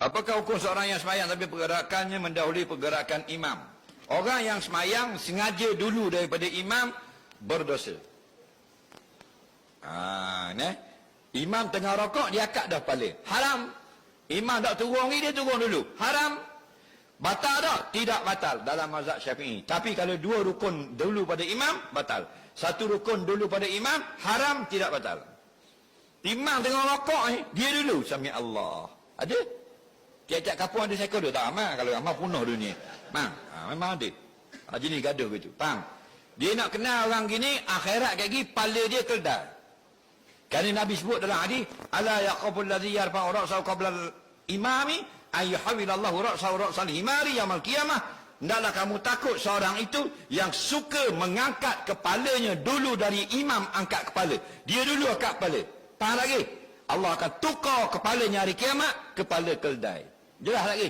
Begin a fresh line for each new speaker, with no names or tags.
Apakah hukum seorang yang semayang tapi pergerakannya mendahului pergerakan imam? Orang yang semayang sengaja dulu daripada imam berdosa. Imam tengah rokok, dia akad dah kepala. Haram. Imam tak turun lagi, dia turun dulu. Haram. Batal tak? Tidak batal dalam mazhab Syafi'i. Tapi kalau dua rukun dulu pada imam, batal. Satu rukun dulu pada imam, haram, tidak batal. Imam tengah rokok ni, dia dulu. Sami Allah. Ada? Tiap-tiap kampung ada seekor dia. Tak amal. Kalau amal punah dunia. Memang ada. Jenis gaduh gitu. Faham? Dia nak kenal orang gini, akhirat kaki, pala dia keldar. Kerana Nabi sebut dalam hadis, ala yaqabul ladzi yarfa'u ra'sahu qabla al-imami ayyuhawilallahu ra'sahu ra'sal himari yaumil qiyamah. Hendaklah kamu takut seorang itu yang suka mengangkat kepalanya dulu dari imam angkat kepala. Dia dulu angkat kepala. Faham lagi? Allah akan tukar kepalanya hari kiamat, kepala keldai. Jelas lagi?